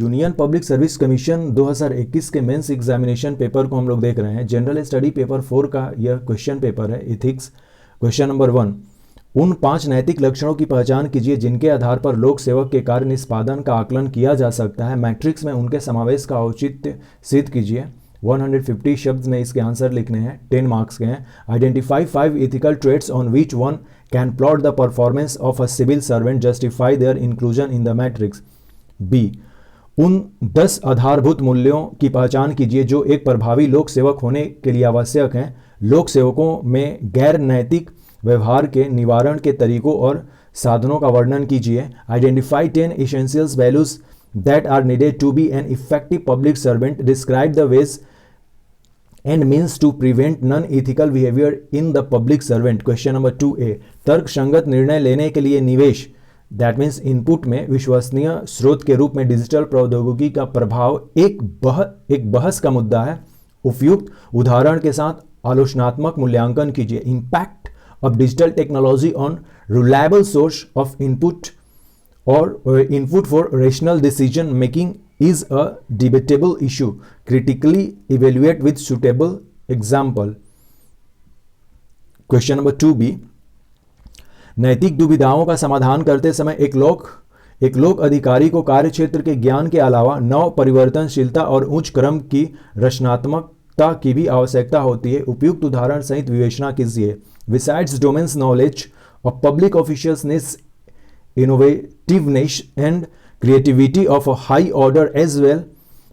Union public service commission 2021 के mains examination paper को हम लोग देख रहे हैं। जनरल स्टडी पेपर 4 का यह क्वेश्चन पेपर है, इथिक्स। क्वेश्चन नंबर 1, उन 5 नैतिक लक्षणों की पहचान कीजिए जिनके आधार पर लोक सेवक के कार्य निष्पादन का आकलन किया जा सकता है। मैट्रिक्स में उनके समावेश का औचित्य सिद्ध कीजिए। 150 शब्द में इसके आंसर लिखने हैं, 10 मार्क्स के हैं। Identify 5 ethical traits on which one can plot the performance of a civil servant, justify their inclusion in the matrix. B, उन 10 आधारभूत मूल्यों की पहचान कीजिए जो एक प्रभावी लोक सेवक होने के लिए आवश्यक हैं। लोक सेवकों में गैर नैतिक व्यवहार के निवारण के तरीकों और साधनों का वर्णन कीजिए। Identify 10 essentials values that are needed to be an effective public servant. Describe the ways and means to prevent non-ethical behavior in the public servant. Question number 2A, तर्क संगत निर्णय लेने के लिए निवेश दैट मीन्स इनपुट में विश्वसनीय स्रोत के रूप में डिजिटल प्रौद्योगिकी का प्रभाव एक बहस का मुद्दा है। उपयुक्त उदाहरण के साथ आलोचनात्मक मूल्यांकन कीजिए। Impact of digital technology on reliable source of input और input for rational decision making is a debatable issue. Critically evaluate with suitable example. Question number 2B, नैतिक दुविधाओं का समाधान करते समय एक लोक अधिकारी को कार्यक्षेत्र के ज्ञान के अलावा नव परिवर्तनशीलता और उच्च क्रम की रचनात्मकता की भी आवश्यकता होती है। उपयुक्त उदाहरण सहित विवेचना कीजिए। Besides domain knowledge of public officials needs innovativeness and creativity of a high order as well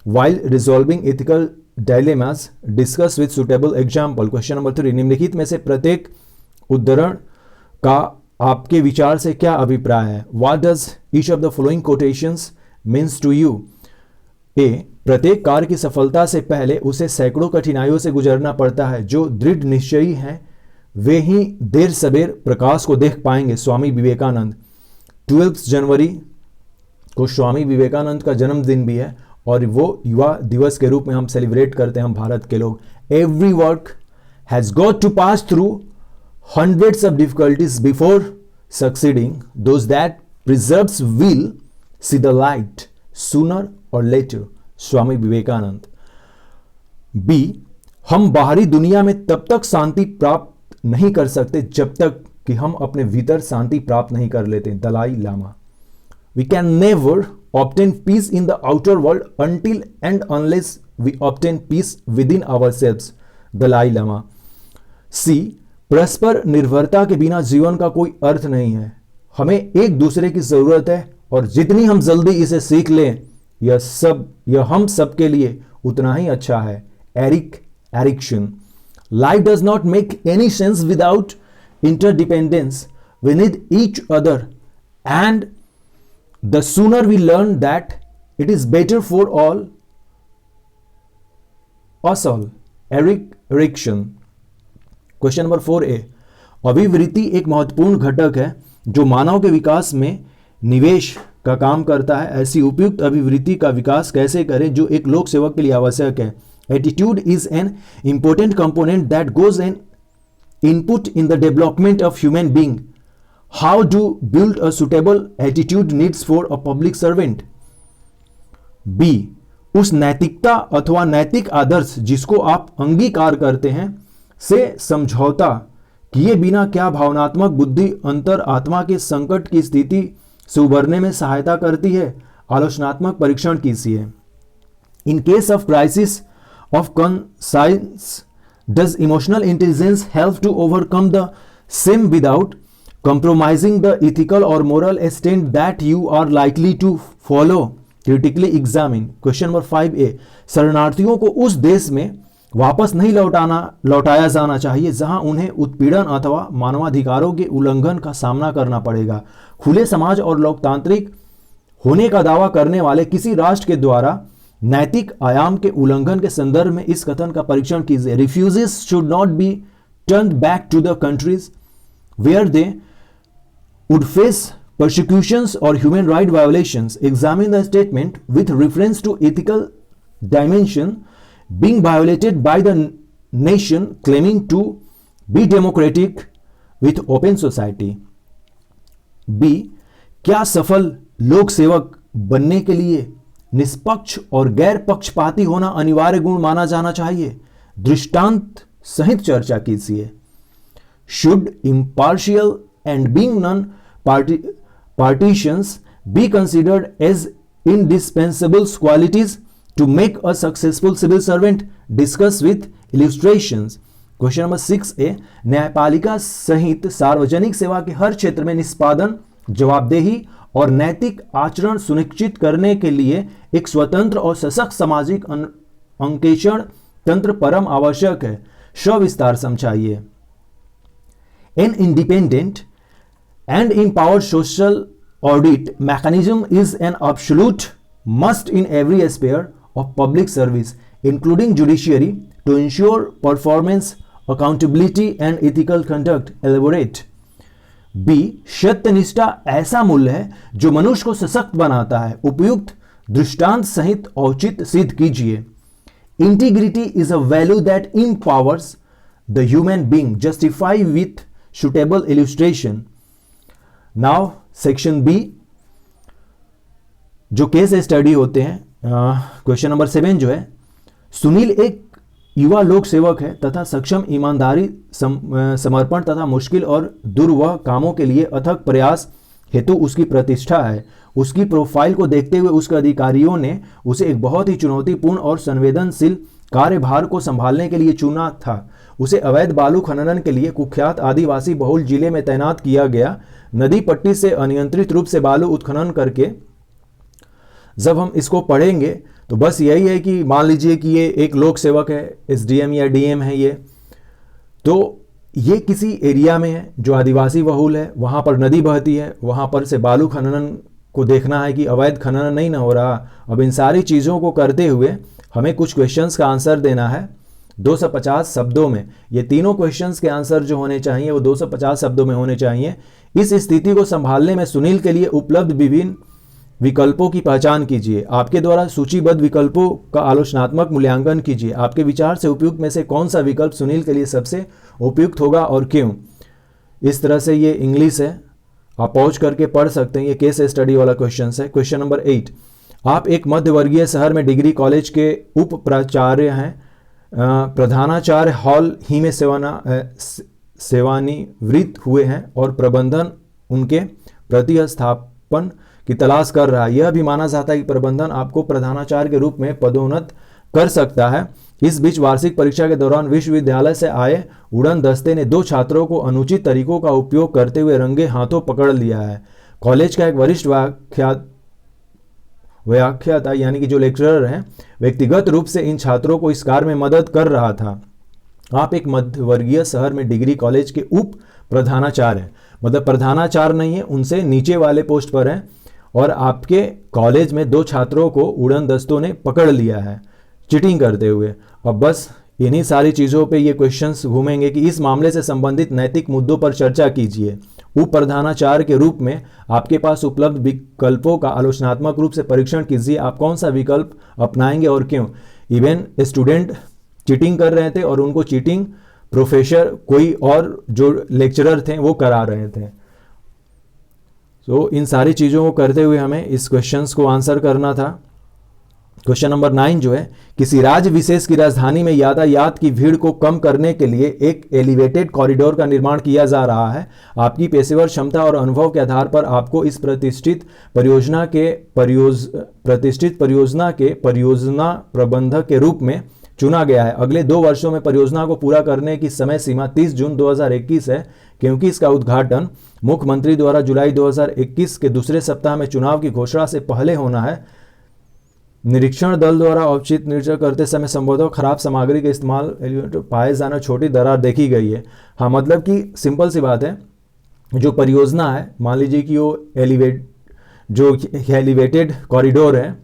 while resolving ethical dilemmas. Discuss with suitable example. Question number 3, निम्नलिखित में से प्रत्येक उद्धरण का आपके विचार से क्या अभिप्राय है? What does each of the following quotations means to you? A, प्रत्येक कार्य की सफलता से पहले उसे सैकड़ों कठिनाइयों से गुजरना पड़ता है। जो दृढ़ निश्चयी हैं वे ही देर सबेर प्रकाश को देख पाएंगे। स्वामी विवेकानंद। 12 जनवरी को स्वामी विवेकानंद का जन्मदिन भी है और वो युवा दिवस के रूप में हम सेलिब्रेट करते हैं हम भारत के लोग। Every work has got to pass through hundreds of difficulties before succeeding. Those that preserves will see the light sooner or later. Swami Vivekananda. B, हम बाहरी दुनिया में तब तक शांति प्राप्त नहीं कर सकते जब तक कि हम अपने भीतर शांति प्राप्त नहीं कर लेते। Dalai Lama. We can never obtain peace in the outer world until and unless we obtain peace within ourselves. Dalai Lama. सी, परस्पर निर्भरता के बिना जीवन का कोई अर्थ नहीं है। हमें एक दूसरे की जरूरत है और जितनी हम जल्दी इसे सीख लें यह हम सब के लिए उतना ही अच्छा है। Erikson. Life does not make any sense without interdependence. We need each other and the sooner we learn that it is better for all us all. Erikson. Question number 4A, अभिवृत्ति एक महत्वपूर्ण घटक है जो मानव के विकास में निवेश का काम करता है। ऐसी उपयुक्त अभिवृत्ति का विकास कैसे करें जो एक लोक सेवक के लिए आवश्यक है? Attitude is an important component that goes an input in the development of human being. How to build a suitable attitude needs for a public servant? B, उस नैतिकता अथवा नैतिक आदर्श जिसको आप अंगीकार करते हैं से समझौता किए बिना क्या भावनात्मक बुद्धि अंतर आत्मा के संकट की स्थिति से उबरने में सहायता करती है? आलोचनात्मक परीक्षण कीजिए। In case of crisis of conscience, does emotional intelligence help to overcome the same without compromising the ethical or moral stand that you are likely to follow? Critically examine. Question number 5A, शरणार्थियों को उस देश में वापस नहीं लौटाया जाना चाहिए जहां उन्हें उत्पीड़न अथवा मानवाधिकारों के उल्लंघन का सामना करना पड़ेगा। खुले समाज और लोकतांत्रिक होने का दावा करने वाले किसी राष्ट्र के द्वारा नैतिक आयाम के उल्लंघन के संदर्भ में इस कथन का परीक्षण कीजिए। Refugees should not be turned back to the countries where they would face persecutions or human right violations. Examine the statement with reference to ethical dimension being violated by the nation claiming to be democratic with open society. B, क्या सफल लोक सेवक बनने के लिए निष्पक्ष और गैर पक्षपाती होना अनिवार्य गुण माना जाना चाहिए। दृष्टांत सहित चर्चा कीजिए। Should impartial and being non partitions be considered as indispensable qualities to make a successful civil servant? Discuss with illustrations. Question number 6A, न्यायपालिका सहित सार्वजनिक सेवा के हर क्षेत्र में निष्पादन, जवाबदेही और नैतिक आचरण सुनिश्चित करने के लिए एक स्वतंत्र और सशक्त सामाजिक अंकेक्षण तंत्र परम आवश्यक है। सविस्तार समझाइए। An independent and empowered social audit mechanism is an absolute must in every sphere of public service, including judiciary, to ensure performance, accountability and ethical conduct. Elaborate. B. सत्यनिष्ठा ऐसा मूल्य है जो मनुष्य को सशक्त बनाता है। उपयुक्त दृष्टांत सहित औचित्य सिद्ध कीजिए। Integrity is a value that empowers the human being. Justify with suitable illustration. Now section B, जो केस स्टडी होते हैं। क्वेश्चन नंबर 7 जो है, सुनील एक युवा लोक सेवक है तथा सक्षम, ईमानदारी, समर्पण तथा मुश्किल और दुर्वह कामों के लिए अथक प्रयास हेतु उसकी प्रतिष्ठा है। उसकी प्रोफाइल को देखते हुए उसके अधिकारियों ने उसे एक बहुत ही चुनौतीपूर्ण और संवेदनशील कार्यभार को संभालने के लिए चुना था। उसे अवैध बालू खनन के लिए कुख्यात आदिवासी बहुल जिले में तैनात किया गया। नदी पट्टी से अनियंत्रित रूप से बालू उत्खनन करके, जब हम इसको पढ़ेंगे तो बस यही है कि मान लीजिए कि ये एक लोक सेवक है, एसडीएम या डीएम है ये, तो ये किसी एरिया में है जो आदिवासी बहुल है, वहाँ पर नदी बहती है, वहाँ पर से बालू खनन को देखना है कि अवैध खनन नहीं ना हो रहा। अब इन सारी चीज़ों को करते हुए हमें कुछ क्वेश्चंस का आंसर देना है 250 शब्दों में। ये तीनों क्वेश्चंस के आंसर जो होने चाहिए वो 250 शब्दों में होने चाहिए। इस स्थिति को संभालने में सुनील के लिए उपलब्ध विभिन्न विकल्पों की पहचान कीजिए। आपके द्वारा सूचीबद्ध विकल्पों का आलोचनात्मक मूल्यांकन कीजिए। आपके विचार से उपयुक्त में से कौन सा विकल्प सुनील के लिए सबसे उपयुक्त होगा और क्यों। इस तरह से ये इंग्लिश है, आप पॉज करके पढ़ सकते हैं। ये केस स्टडी वाला क्वेश्चन है। क्वेश्चन नंबर 8, आप एक मध्यवर्गीय शहर में डिग्री कॉलेज के उप प्राचार्य हैं। प्रधानाचार्य हाल ही में सेवानिवृत्त हुए हैं और प्रबंधन उनके प्रतिस्थापन की तलाश कर रहा है। यह भी माना जाता है कि प्रबंधन आपको प्रधानाचार्य के रूप में पदोन्नत कर सकता है। इस बीच वार्षिक परीक्षा के दौरान विश्वविद्यालय से आए उड़न दस्ते ने 2 छात्रों को अनुचित तरीकों का उपयोग करते हुए रंगे हाथों पकड़ लिया है। कॉलेज का एक वरिष्ठ व्याख्याता यानी कि जो लेक्चरर हैं, व्यक्तिगत रूप से इन छात्रों को इस कार्य में मदद कर रहा था। आप एक मध्यवर्गीय शहर में डिग्री कॉलेज के उप प्रधानाचार्य हैं, मतलब प्रधानाचार्य नहीं है, उनसे नीचे वाले पोस्ट पर हैं, और आपके कॉलेज में 2 छात्रों को उड़न दस्तों ने पकड़ लिया है चीटिंग करते हुए। अब बस इन्हीं सारी चीज़ों पे ये क्वेश्चंस घूमेंगे कि इस मामले से संबंधित नैतिक मुद्दों पर चर्चा कीजिए। उप प्रधानाचार्य के रूप में आपके पास उपलब्ध विकल्पों का आलोचनात्मक रूप से परीक्षण कीजिए। आप कौन सा विकल्प अपनाएंगे और क्यों। इवन स्टूडेंट चीटिंग कर रहे थे और उनको चीटिंग प्रोफेसर कोई और जो लेक्चरर थे वो करा रहे थे। तो इन सारी चीज़ों को करते हुए हमें इस क्वेश्चंस को आंसर करना था। क्वेश्चन नंबर 9 जो है, किसी राज्य विशेष की राजधानी में यातायात की भीड़ को कम करने के लिए एक एलिवेटेड कॉरिडोर का निर्माण किया जा रहा है। आपकी पेशेवर क्षमता और अनुभव के आधार पर आपको इस प्रतिष्ठित परियोजना के परियोजना प्रबंधक के रूप में चुना गया है। अगले 2 वर्षों में परियोजना को पूरा करने की समय सीमा 30 जून 2021 है, क्योंकि इसका उद्घाटन मुख्यमंत्री द्वारा जुलाई 2021 के दूसरे सप्ताह में चुनाव की घोषणा से पहले होना है। निरीक्षण दल द्वारा औचित्य निरीक्षण करते समय संभवतः खराब सामग्री के इस्तेमाल पाए जाना छोटी दरार देखी गई है। हाँ, मतलब कि सिंपल सी बात है, जो परियोजना है, मान लीजिए कि वो एलिवेटेड कॉरिडोर है,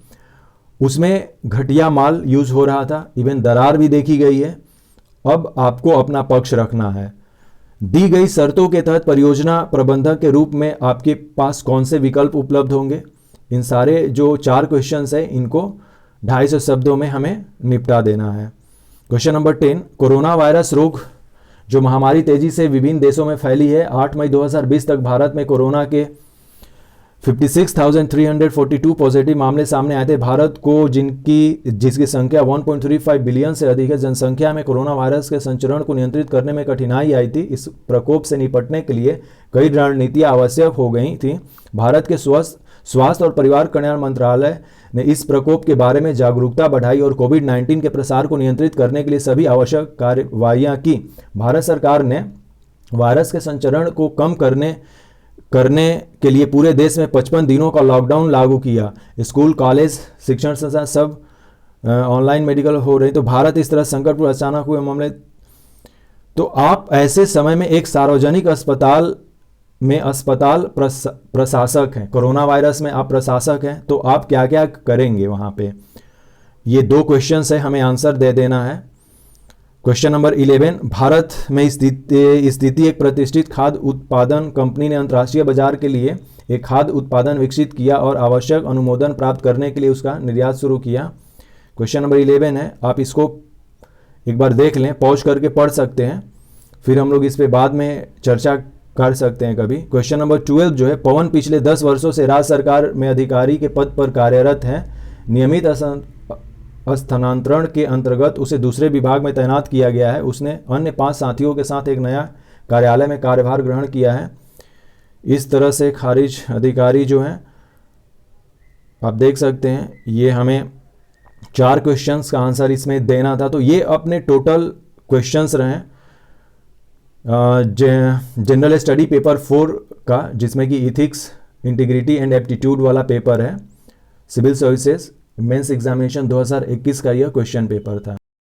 उसमें घटिया माल यूज हो रहा था, इवन दरार भी देखी गई है। अब आपको अपना पक्ष रखना है। दी गई शर्तों के तहत परियोजना प्रबंधक के रूप में आपके पास कौन से विकल्प उपलब्ध होंगे। इन सारे जो 4 क्वेश्चंस हैं इनको 250 शब्दों में हमें निपटा देना है। क्वेश्चन नंबर 10, कोरोना वायरस रोग जो महामारी तेजी से विभिन्न देशों में फैली है। 8 मई 2020 तक भारत में कोरोना के 56,342 पॉजिटिव मामले सामने आए थे। भारत को जिसकी संख्या 1.35 बिलियन से अधिक है, जनसंख्या में कोरोना वायरस के संचरण को नियंत्रित करने में कठिनाई आई थी। इस प्रकोप से निपटने के लिए कई रणनीतियां आवश्यक हो गई थी। भारत के स्वास्थ्य और परिवार कल्याण मंत्रालय ने इस प्रकोप के बारे में जागरूकता बढ़ाई और कोविड-19 के प्रसार को नियंत्रित करने के लिए सभी आवश्यक कार्रवाइयां की। भारत सरकार ने वायरस के संचरण को कम करने के लिए पूरे देश में 55 दिनों का लॉकडाउन लागू किया। स्कूल, कॉलेज, शिक्षण संस्थान सब ऑनलाइन मेडिकल हो रहे। तो भारत इस तरह संकट पर अचानक हुए मामले। तो आप ऐसे समय में एक सार्वजनिक अस्पताल में प्रशासक हैं, कोरोना वायरस में आप प्रशासक हैं, तो आप क्या क्या करेंगे वहां पे? ये 2 क्वेश्चन है, हमें आंसर दे देना है। क्वेश्चन नंबर 11, भारत में स्थिति एक प्रतिष्ठित खाद्य उत्पादन कंपनी ने अंतर्राष्ट्रीय बाजार के लिए एक खाद्य उत्पादन विकसित किया और आवश्यक अनुमोदन प्राप्त करने के लिए उसका निर्यात शुरू किया। क्वेश्चन नंबर 11 है, आप इसको एक बार देख लें, पॉज करके पढ़ सकते हैं, फिर हम लोग इस पे बाद में चर्चा कर सकते हैं कभी। क्वेश्चन नंबर 12 जो है, पवन पिछले 10 वर्षों से राज्य सरकार में अधिकारी के पद पर कार्यरत है। नियमित स्थानांतरण के अंतर्गत उसे दूसरे विभाग में तैनात किया गया है। उसने अन्य 5 साथियों के साथ एक नया कार्यालय में कार्यभार ग्रहण किया है। इस तरह से खारिज अधिकारी जो हैं, आप देख सकते हैं, ये हमें 4 क्वेश्चंस का आंसर इसमें देना था। तो ये अपने टोटल क्वेश्चंस रहे जनरल स्टडी पेपर 4 का, जिसमें कि इथिक्स, इंटीग्रिटी एंड एप्टीट्यूड वाला पेपर है। सिविल सर्विसेज मेंस एग्जामिनेशन 2021 का यह क्वेश्चन पेपर था।